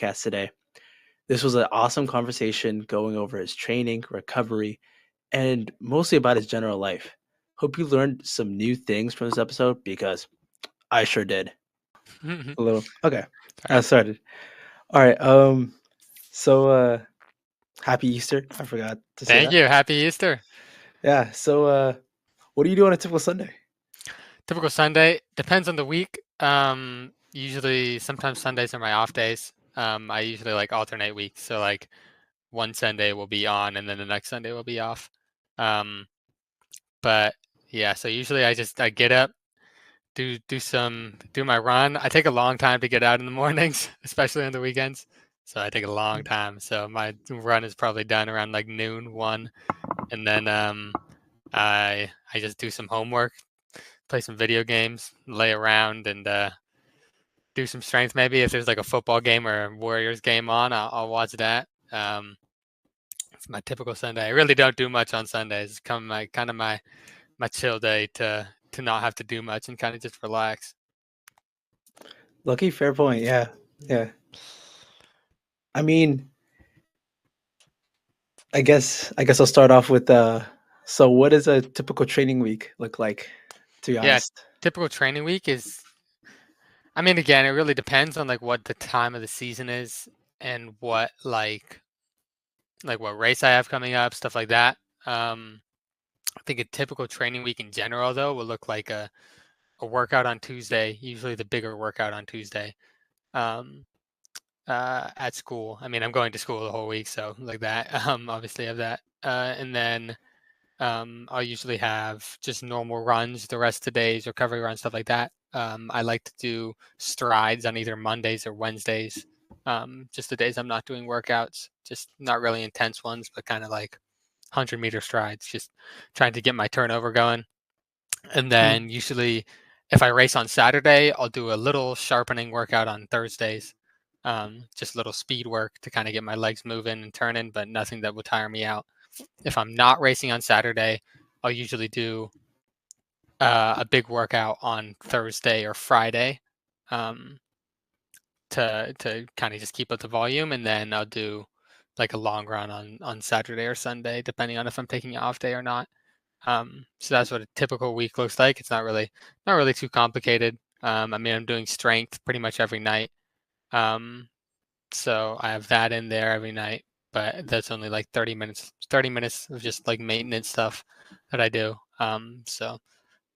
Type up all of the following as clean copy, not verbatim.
podcast today. This was an awesome conversation going over his training, recovery, and mostly about his general life. Hope you learned some new things from this episode because I sure did. All A little. Okay. I right. started. All right. So happy Easter. I forgot to say Thank that. you. Happy Easter. Yeah. So what do you do on a typical Sunday? Typical Sunday depends on the week. Usually, sometimes Sundays are my off days. I usually like alternate weeks. So like one Sunday will be on, and then the next Sunday will be off. Um, but yeah, so usually I get up, do my run. I take a long time to get out in the mornings, especially on the weekends. So I take a long time. So my run is probably done around like noon, 1, and then I just do some homework, play some video games, lay around, and do some strength. Maybe if there's like a football game or a Warriors game on, I'll watch that. It's my typical Sunday. I really don't do much on Sundays. It's kind of my chill day to not have to do much and kind of just relax. Lucky, fair point. Yeah. Yeah. I mean, I guess I'll start off with so what does a typical training week look like, to be Yeah, honest? typical training week is. I mean, again, it really depends on like what the time of the season is and what like what race I have coming up, stuff like that. I think a typical training week in general, though, will look like a workout on Tuesday, usually the bigger workout on Tuesday, um, at school. I mean, I'm going to school the whole week, so like that. Obviously, I have that. And then I'll usually have just normal runs the rest of the days, recovery runs, stuff like that. I like to do strides on either Mondays or Wednesdays, just the days I'm not doing workouts, just not really intense ones, but kind of like 100-meter strides, just trying to get my turnover going. And Mm. then usually, if I race on Saturday, I'll do a little sharpening workout on Thursdays. Just a little speed work to kind of get my legs moving and turning, but nothing that will tire me out. If I'm not racing on Saturday, I'll usually do a big workout on Thursday or Friday, um, to kind of just keep up the volume, and then I'll do like a long run on Saturday or Sunday, depending on if I'm taking an off day or not. So that's what a typical week looks like. It's not really too complicated. I mean, I'm doing strength pretty much every night. Um, so I have that in there every night, but that's only like 30 minutes of just like maintenance stuff that I do. So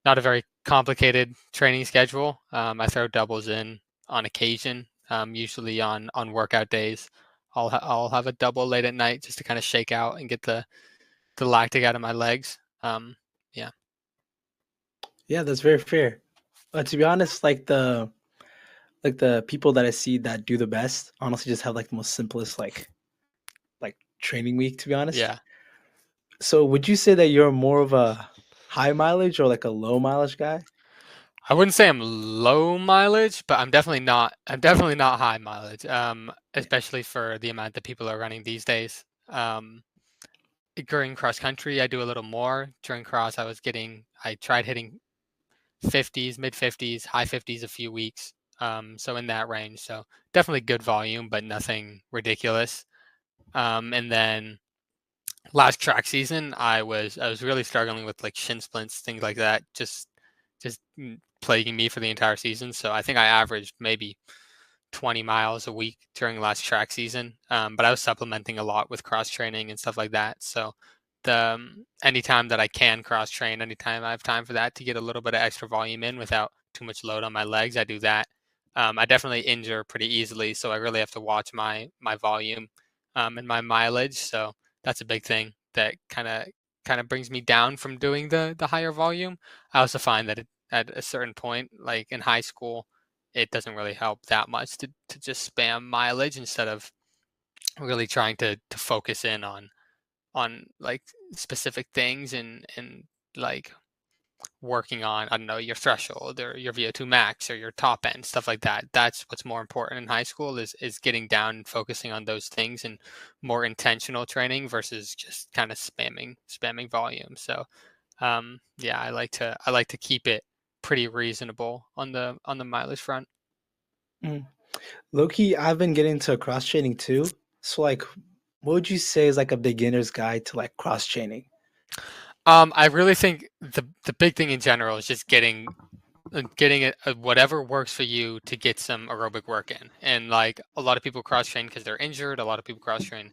not a very complicated training schedule. I throw doubles in on occasion, usually on workout days. I'll have a double late at night just to kind of shake out and get the lactic out of my legs. Yeah. Yeah, that's very fair. To be honest, like the people that I see that do the best, honestly, just have like the most simplest like training week. To be honest, Yeah. so would you say that you're more of a high mileage or like a low mileage guy? I wouldn't say I'm low mileage, but I'm definitely not high mileage. Yeah. Especially for the amount that people are running these days. During cross country, I do a little more. During cross, I tried hitting 50s, mid 50s, high 50s a few weeks. So in that range. So definitely good volume, but nothing ridiculous. And then last track season, I was really struggling with like shin splints, things like that, just plaguing me for the entire season. So I think I averaged maybe 20 miles a week during last track season. But I was supplementing a lot with cross training and stuff like that. So anytime that I can cross train, anytime I have time for that to get a little bit of extra volume in without too much load on my legs, I do that. I definitely injure pretty easily, so I really have to watch my volume, and my mileage. So that's a big thing that kind of brings me down from doing the higher volume. I also find that at a certain point, like in high school, it doesn't really help that much to just spam mileage instead of really trying to focus in on like specific things and like working on, I don't know, your threshold or your VO2 max or your top end, stuff like that. That's what's more important in high school is getting down and focusing on those things and more intentional training versus just kind of spamming volume. So yeah, I like to keep it pretty reasonable on the mileage front. Mm. Low key, I've been getting into cross training too. So like, what would you say is like a beginner's guide to like cross training? I really think the big thing in general is just getting whatever works for you to get some aerobic work in. And like a lot of people cross train because they're injured. A lot of people cross train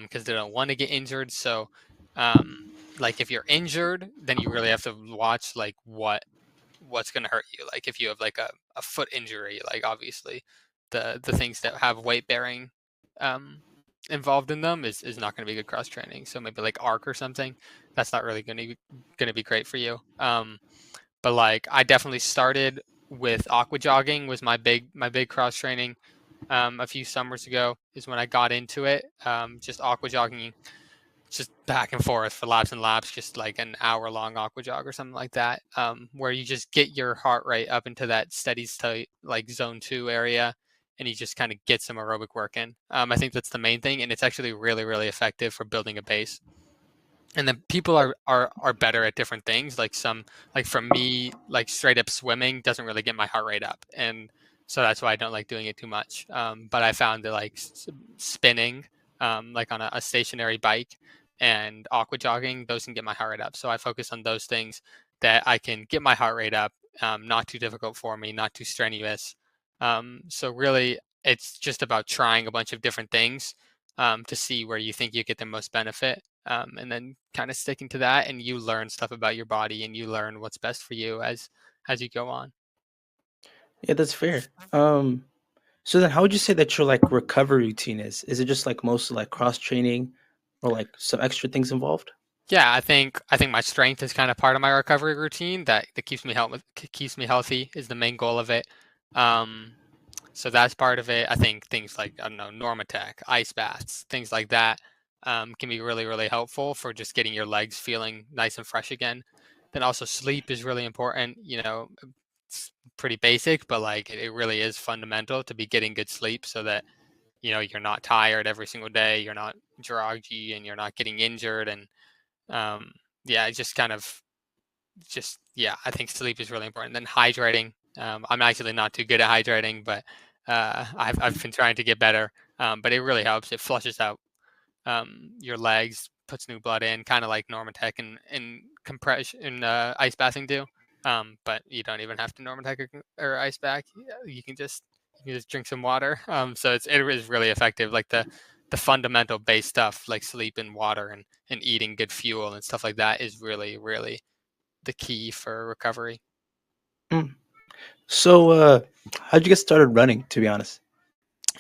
because they don't want to get injured. So, um, like if you're injured, then you really have to watch like what's going to hurt you. Like if you have like a foot injury, like obviously the things that have weight bearing um, involved in them is not going to be good cross training. So maybe like arc or something, that's not really going to be great for you. But like I definitely started with aqua jogging was my big cross training a few summers ago is when I got into it. Just aqua jogging, just back and forth for laps and laps, just like an hour long aqua jog or something like that, where you just get your heart rate up into that steady state, like zone 2 area, and you just kind of get some aerobic work in. I think that's the main thing, and it's actually really, really effective for building a base. And then people are better at different things. Like some, like for me, like straight up swimming doesn't really get my heart rate up, and so that's why I don't like doing it too much. But I found that like spinning, like on a stationary bike, and aqua jogging, those can get my heart rate up. So I focus on those things that I can get my heart rate up, not too difficult for me, not too strenuous. So really, it's just about trying a bunch of different things to see where you think you get the most benefit, and then kind of sticking to that, and you learn stuff about your body and you learn what's best for you as you go on. Yeah, that's fair. So then how would you say that your like recovery routine is? Is it just like mostly like cross training or like some extra things involved? Yeah, I think my strength is kind of part of my recovery routine that keeps me healthy is the main goal of it. Um, so that's part of it. I think things like, I don't know, Normatec, ice baths, things like that, can be really, really helpful for just getting your legs feeling nice and fresh again. Then also sleep is really important. It's pretty basic, but like it really is fundamental to be getting good sleep so that you're not tired every single day, you're not groggy, and you're not getting injured. And um, yeah, it just kind of just yeah, I think sleep is really important. Then hydrating. I'm actually not too good at hydrating, but I've been trying to get better. But it really helps. It flushes out your legs, puts new blood in, kind of like Normatec and compression and ice bathing do. But you don't even have to Normatec or ice bath. Yeah, you can just drink some water. So it is really effective. Like the fundamental base stuff like sleep and water and eating good fuel and stuff like that is really, really the key for recovery. Mm. So how'd you get started running, to be honest?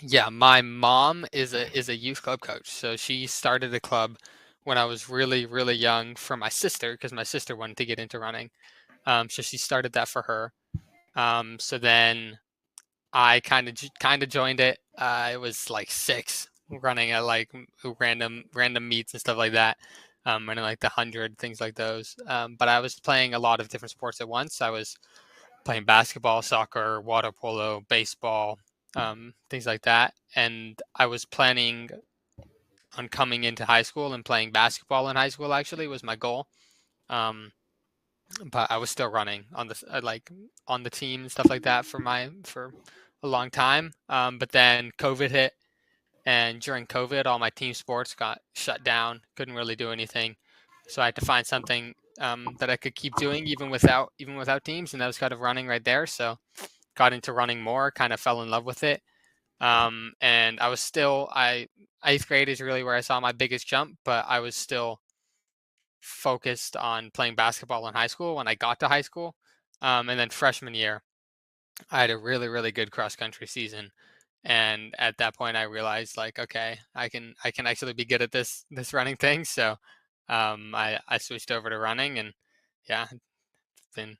Yeah, my mom is a youth club coach. So she started a club when I was really, really young for my sister because my sister wanted to get into running. So she started that for her. So then I kind of joined it. I was like 6, running at like random meets and stuff like that. Running like the 100, things like those. But I was playing a lot of different sports at once. I was playing basketball, soccer, water polo, baseball, things like that. And I was planning on coming into high school and playing basketball in high school. Actually, was my goal. Um, but I was still running on the team and stuff like that for a long time. But then COVID hit, and during COVID, all my team sports got shut down. Couldn't really do anything, so I had to find something that I could keep doing even without teams, and that was kind of running right there. So got into running more, kind of fell in love with it. And I was still I 8th grade is really where I saw my biggest jump, but I was still focused on playing basketball in high school when I got to high school. And then freshman year, I had a really, really good cross country season. And at that point, I realized like, okay, I can actually be good at this running thing. So I switched over to running, and yeah, it's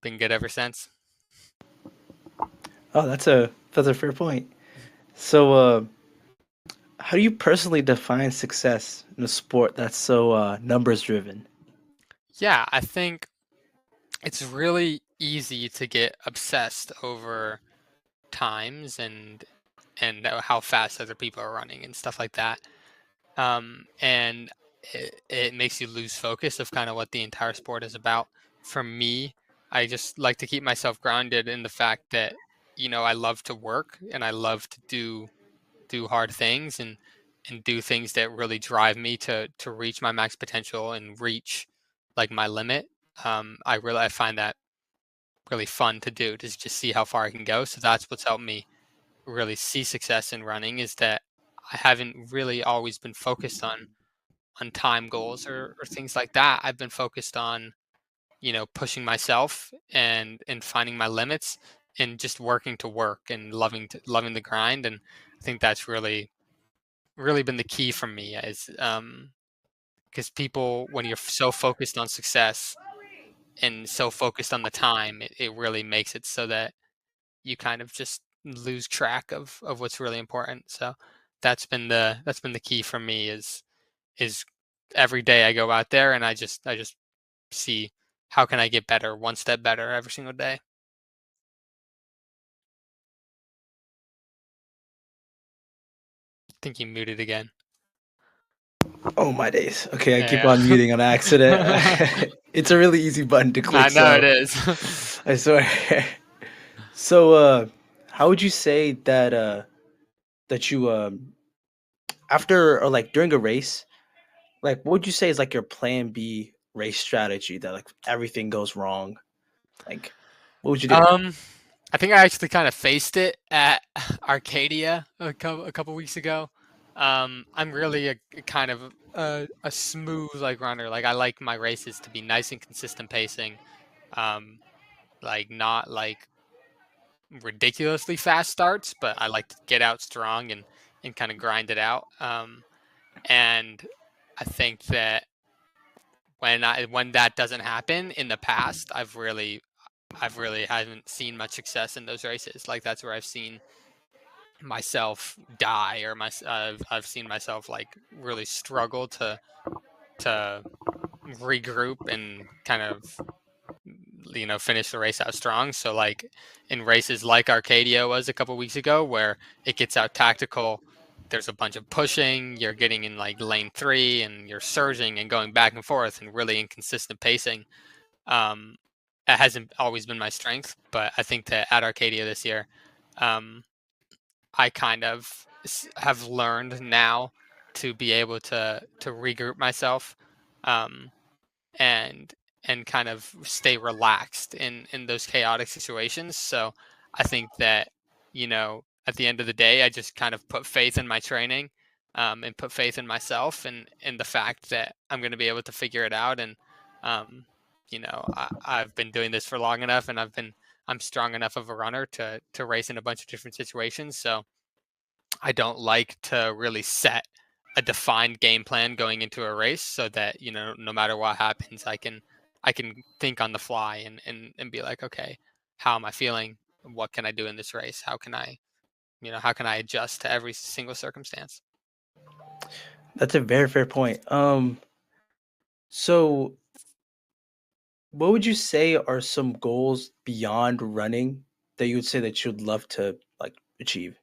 been good ever since. Oh, that's a fair point. So how do you personally define success in a sport that's so numbers driven? Yeah, I think it's really easy to get obsessed over times and how fast other people are running and stuff like that. And it makes you lose focus of kind of what the entire sport is about. For me, I just like to keep myself grounded in the fact that I love to work and I love to do hard things and do things that really drive me to reach my max potential and reach like my limit. I find that really fun to do, to just see how far I can go. So that's what's helped me really see success in running, is that I haven't really always been focused on time goals or things like that. I've been focused on, pushing myself and finding my limits and just working to work and loving the grind. And I think that's really been the key for me, is because people, when you're so focused on success and so focused on the time, it really makes it so that you kind of just lose track of what's really important. So that's been the key for me, is every day I go out there and I just see how can I get better, one step better every single day. I think you muted again. Oh my days. Okay, I keep Yeah. on muting on accident. It's a really easy button to I click, know it so is. I swear. So, how would you say that that you after or like during a race, like what would you say is like your plan B race strategy that like everything goes wrong? Like, what would you do? um I think I actually kind of faced it at Arcadia a couple weeks ago. I'm really a kind of a smooth like runner. Like I like my races to be nice and consistent pacing. Um, like not like ridiculously fast starts, but I like to get out strong and kind of grind it out. And I think that when that doesn't happen in the past, I've really haven't seen much success in those races. Like that's where I've seen myself die, or I've seen myself like really struggle to regroup and kind of finish the race out strong. So like in races like Arcadia was a couple weeks ago, where it gets out tactical, there's a bunch of pushing, you're getting in like lane 3 and you're surging and going back and forth and really inconsistent pacing. um it hasn't always been my strength, but I think that at Arcadia this year, um I kind of have learned now to be able to regroup myself, um, and and kind of stay relaxed in those chaotic situations. So I think that, at the end of the day, I just kind of put faith in my training, and put faith in myself and the fact that I'm going to be able to figure it out. And um, I've been doing this for long enough, and I'm strong enough of a runner to race in a bunch of different situations. So I don't like to really set a defined game plan going into a race, so that, no matter what happens, I can think on the fly and be like, okay, how am I feeling? What can I do in this race? How can I adjust to every single circumstance? That's a very fair point. So what would you say are some goals beyond running that you would say that you'd love to like achieve?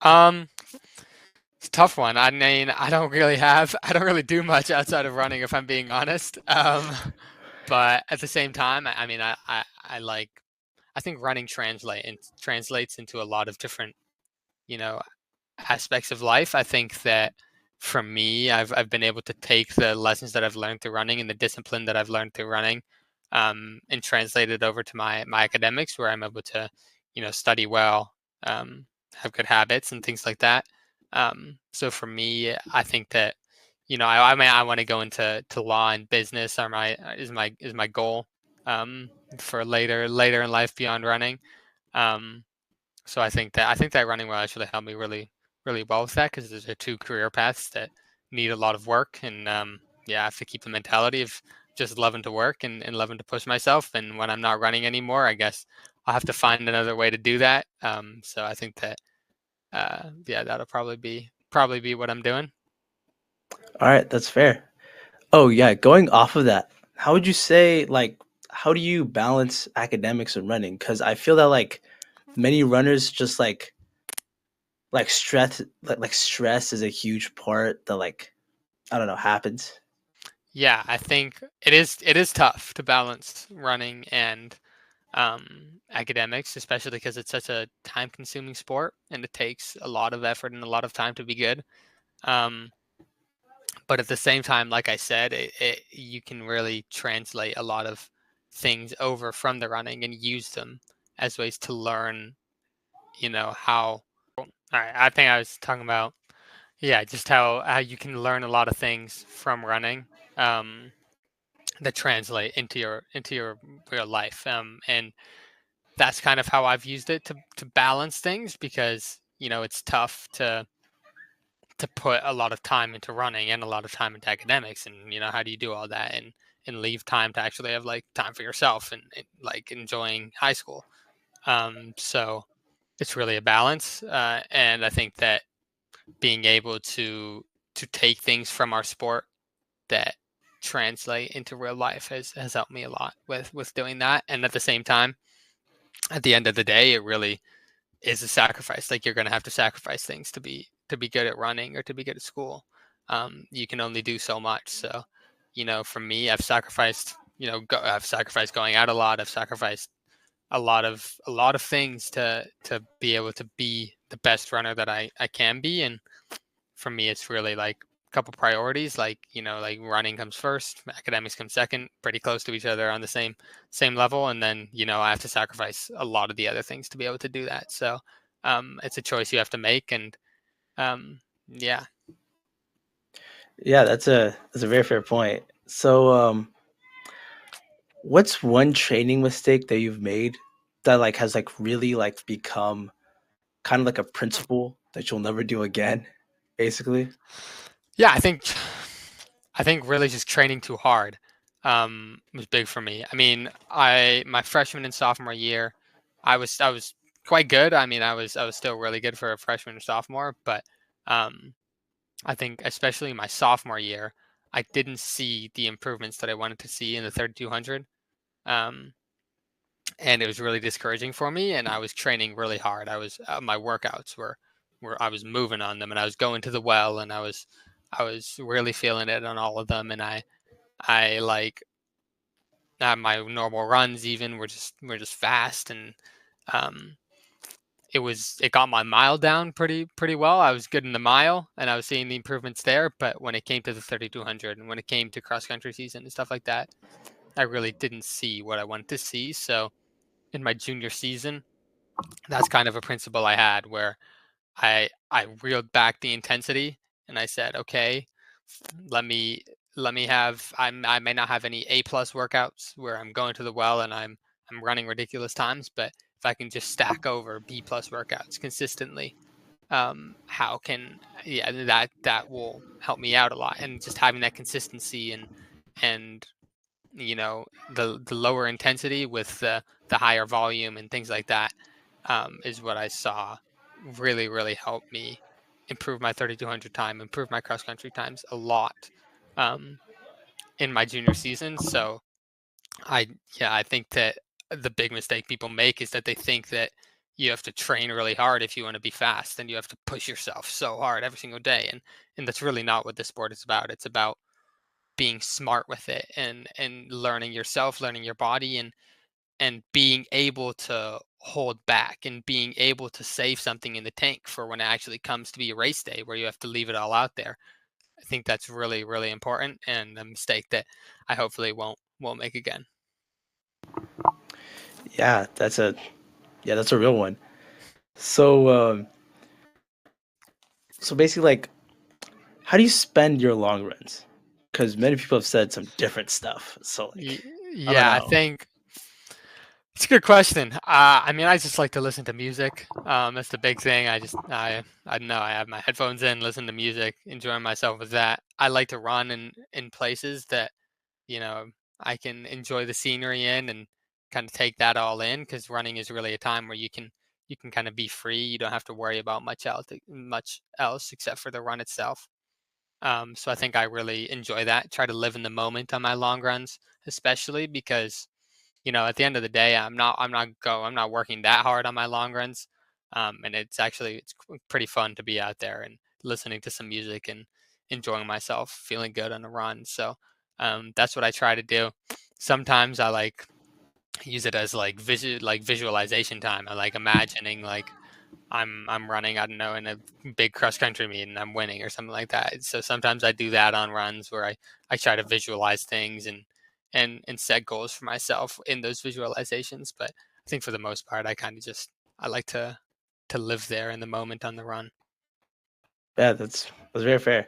Um, it's a tough one. I mean, I don't really do much outside of running, if I'm being honest. But at the same time, I mean, I think running translates into a lot of different, you know, aspects of life. I think that for me, I've been able to take the lessons that I've learned through running and the discipline that I've learned through running, and translate it over to my academics, where I'm able to, study well, have good habits and things like that. So for me, I think that, I want to go into law and business, are my is my goal, for later in life beyond running. Um, so I think that running will actually help me really really well with that, because those are two career paths that need a lot of work. And yeah, I have to keep the mentality of just loving to work and loving to push myself. And when I'm not running anymore, I guess I'll have to find another way to do that. So I think that, yeah, that'll probably be what I'm doing. All right, that's fair. Oh yeah, going off of that, how would you say like how do you balance academics and running? Because I feel that like many runners just like stress like stress is a huge part that like I don't know happens. Yeah, I think it is tough to balance running academics, especially because it's such a time-consuming sport and it takes a lot of effort and a lot of time to be good. Um, but at the same time, like I said, you can really translate a lot of things over from the running and use them as ways to learn, how. All right, I think I was talking about, yeah, just how you can learn a lot of things from running, um, that translate into your real life. And that's kind of how I've used it to balance things because it's tough to put a lot of time into running and a lot of time into academics, and how do you do all that and leave time to actually have like time for yourself and like enjoying high school. So it's really a balance, and I think that being able to take things from our sport that translate into real life has helped me a lot with doing that. And at the same time, at the end of the day, it really is a sacrifice. Like you're going to have to sacrifice things to be good at running or to be good at school. You can only do so much. So, for me, I've sacrificed going out a lot. I've sacrificed a lot of things to be able to be the best runner that I can be. And for me, it's really like a couple priorities. Like like running comes first, academics come second, pretty close to each other on the same level, and then I have to sacrifice a lot of the other things to be able to do that. So it's a choice you have to make, and um, yeah. Yeah, that's a very fair point. So, what's one training mistake that you've made that like has like really like become kind of like a principle that you'll never do again, basically? Yeah, I think really just training too hard was big for me. I mean, I my freshman and sophomore year, I was quite good. I mean, I was still really good for a freshman and sophomore, but um, I think especially my sophomore year, I didn't see the improvements that I wanted to see in the 3200. Um, and it was really discouraging for me. And I was training really hard. My workouts were I was moving on them, and I was going to the well, and I was really feeling it on all of them. And I like my normal runs even were just fast, and um, it got my mile down pretty well. I was good in the mile, and I was seeing the improvements there. But when it came to the 3200 and when it came to cross country season and stuff like that, I really didn't see what I wanted to see. So in my junior season, that's kind of a principle I had where I reeled back the intensity and I said, okay, let me I may not have any A plus workouts where I'm going to the well and I'm running ridiculous times, but if I can just stack over B plus workouts consistently, how can yeah that will help me out a lot. And just having that consistency and the lower intensity with the higher volume and things like that, is what I saw really helped me improve my 3200 time, improve my cross country times a lot, um, in my junior season. So I yeah, I think that the big mistake people make is that they think that you have to train really hard if you want to be fast, and you have to push yourself so hard every single day, and that's really not what this sport is about. It's about being smart with it and learning yourself, learning your body, and being able to hold back and being able to save something in the tank for when it actually comes to be a race day where you have to leave it all out there. I think that's really important and a mistake that I hopefully won't make again. Yeah, that's a real one. So, so basically, like, how do you spend your long runs? Because many people have said some different stuff. So, like, I don't Yeah, I know. think it's a good question. I mean, I just like to listen to music. That's the big thing. I don't know. I have my headphones in, listen to music, enjoying myself with that. I like to run in places that you know I can enjoy the scenery in and kind of take that all in, because running is really a time where you can kind of be free. You don't have to worry about much else except for the run itself. So I think I really enjoy that. Try to live in the moment on my long runs, especially because at the end of the day, I'm not working that hard on my long runs, and it's pretty fun to be out there and listening to some music and enjoying myself, feeling good on a run. So that's what I try to do. Sometimes use it as like visualization time. I like imagining like I'm running, I don't know, in a big cross country meet and I'm winning or something like that. So sometimes I do that on runs where I try to visualize things and set goals for myself in those visualizations. But I think for the most part, I kind of just I like to live there in the moment on the run. Yeah, that's very fair.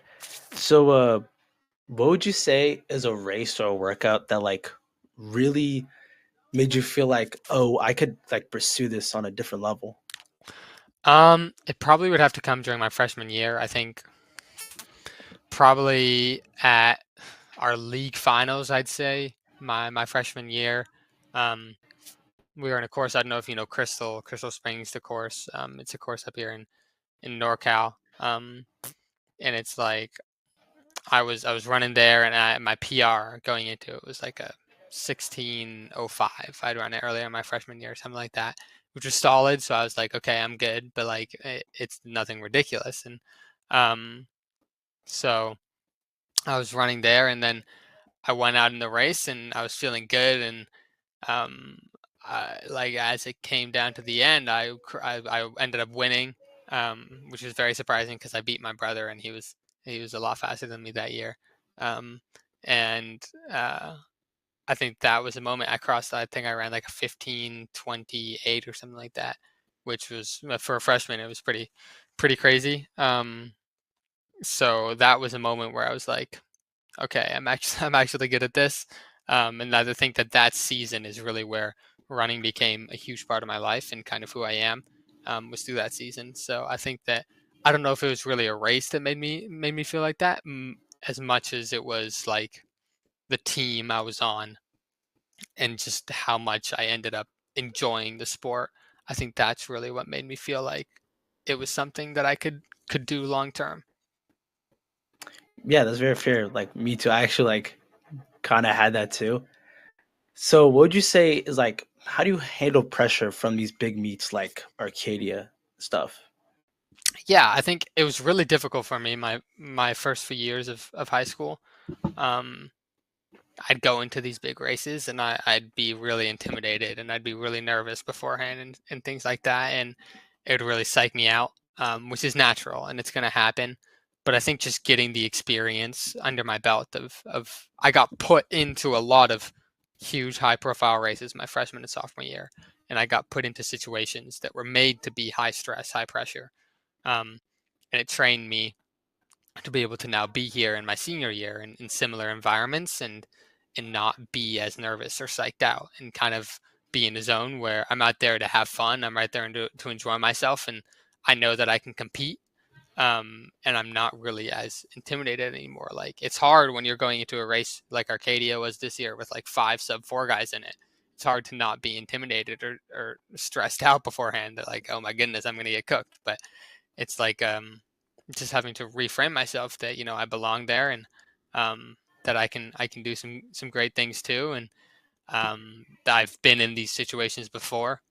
So, what would you say is a race or a workout that like really made you feel like, oh, I could like pursue this on a different level? It probably would have to come during my freshman year. I think probably at our league finals, I'd say my freshman year. Um, we were in a course. I don't know if you know Crystal Springs, the course. It's a course up here in NorCal. And it's like I was running there, and my PR going into it was like a 16:05. I'd run it earlier in my freshman year, something like that, which was solid. So I was like, okay, I'm good, but like it's nothing ridiculous. And um, so I was running there, and then I went out in the race, and I was feeling good, and um, like as it came down to the end, I ended up winning, which was very surprising because I beat my brother and he was a lot faster than me that year, um, and I think that was a moment I crossed. I think I ran like a 15:28 or something like that, which was for a freshman it was pretty crazy. So that was a moment where I was like, okay, I'm actually good at this. And I think that season is really where running became a huge part of my life and kind of who I am, was through that season. So I think that I don't know if it was really a race that made me feel like that, as much as it was like the team I was on and just how much I ended up enjoying the sport. I think that's really what made me feel like it was something that I could do long term. Yeah, that's very fair. Like me too. I actually like kind of had that too. So, what would you say is like, how do you handle pressure from these big meets like Arcadia stuff? Yeah, I think it was really difficult for me my first few years of high school. Um, I'd go into these big races and I'd be really intimidated and I'd be really nervous beforehand and things like that. And it would really psych me out, which is natural and it's going to happen. But I think just getting the experience under my belt of I got put into a lot of huge high profile races my freshman and sophomore year. And I got put into situations that were made to be high stress, high pressure. Um, and it trained me to be able to now be here in my senior year in similar environments and not be as nervous or psyched out and kind of be in a zone where I'm out there to have fun. I'm right there to enjoy myself, and I know that I can compete. And I'm not really as intimidated anymore. Like it's hard when you're going into a race like Arcadia was this year with like 5 sub 4 guys in it. It's hard to not be intimidated or stressed out beforehand that like, oh my goodness, I'm gonna get cooked. But it's like just having to reframe myself that I belong there and that I can do some great things too, and that I've been in these situations before.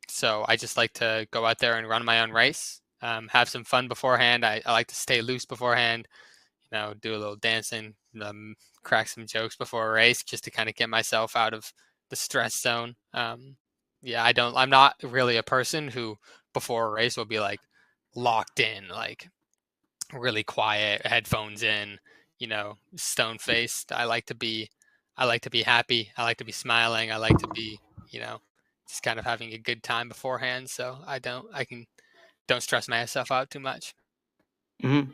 So I just like to go out there and run my own race, have some fun beforehand. I like to stay loose beforehand, do a little dancing, crack some jokes before a race just to kind of get myself out of the stress zone. Yeah, I'm not really a person who before a race will be like locked in, like really quiet, headphones in, stone faced. I like to be happy. I like to be smiling. I like to be, you know, just kind of having a good time beforehand. So don't stress myself out too much. Hmm.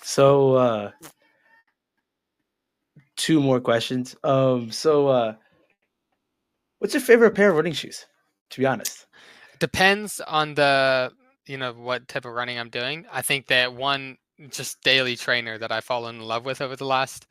So, two more questions. What's your favorite pair of running shoes? To be honest. Depends on what type of running I'm doing. I think that one just daily trainer that I've fallen in love with over the last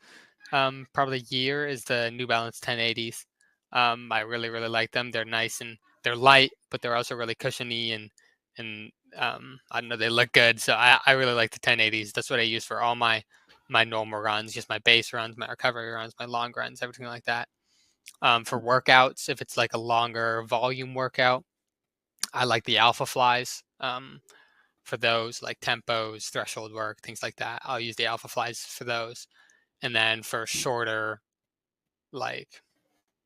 probably year is the New Balance 1080s. I really really like them. They're nice and they're light, but they're also really cushiony and I don't know, they look good. So I really like the 1080s. That's what I use for all my normal runs, just my base runs, my recovery runs, my long runs, everything like that. For workouts, if it's like a longer volume workout, I like the Alpha Flies. For those like tempos, threshold work, things like that. I'll use the Alpha Flies for those. And then for shorter, like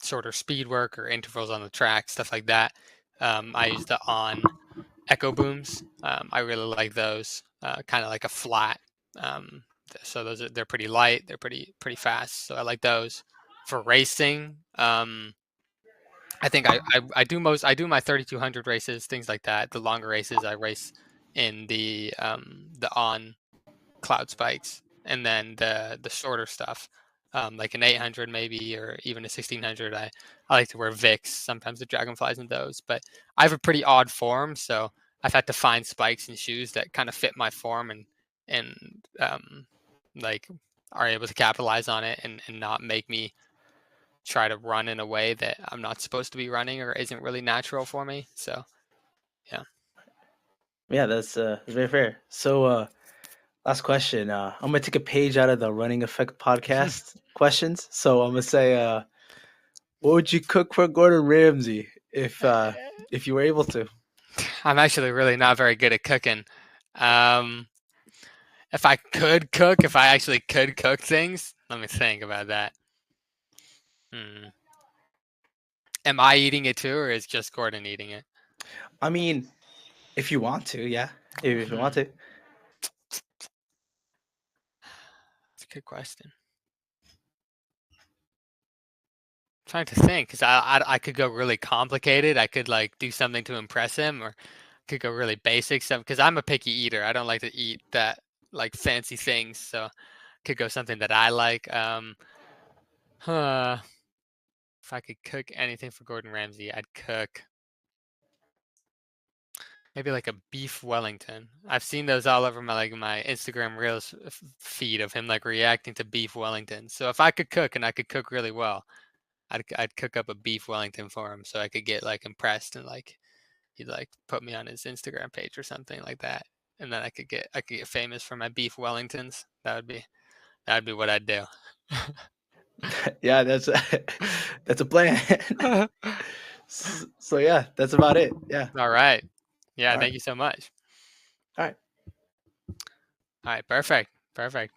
shorter speed work or intervals on the track, stuff like that. I use the On Echo Booms. I really like those. Kind of like a flat. Um, so they're pretty light. They're pretty fast. So I like those. For racing, I think I do my 3200 races, things like that. The longer races I race in the On cloud spikes, and then the shorter stuff, like an 800 maybe, or even a 1600. I like to wear Vicks, sometimes the Dragonflies in those, but I have a pretty odd form, so I've had to find spikes and shoes that kind of fit my form and like are able to capitalize on it and not make me try to run in a way that I'm not supposed to be running or isn't really natural for me. So yeah. Yeah, that's very fair. So last question. I'm gonna take a page out of the Running Effect podcast questions. So I'm gonna say, what would you cook for Gordon Ramsay if you were able to? I'm actually really not very good at cooking. Um, if I could cook, if I actually could cook things, let me think about that. Hmm. Am I eating it too, or is just Gordon eating it? I mean, if you want to, yeah. If you want Hmm. to. That's a good question. I'm trying to think, because I could go really complicated. I could like do something to impress him, or could go really basic stuff. Because I'm a picky eater. I don't like to eat that like fancy things. So could go something that I like. Huh. If I could cook anything for Gordon Ramsay, I'd cook maybe like a beef Wellington. I've seen those all over my Instagram Reels feed of him like reacting to beef Wellington. So if I could cook and I could cook really well, I'd cook up a beef Wellington for him so I could get like impressed and like he'd like put me on his Instagram page or something like that. And then I could get famous for my beef Wellingtons. That'd be what I'd do. Yeah, that's that's a plan. So yeah, that's about it. Yeah. All right. Yeah, All right. thank you so much. All right. All right, perfect. Perfect.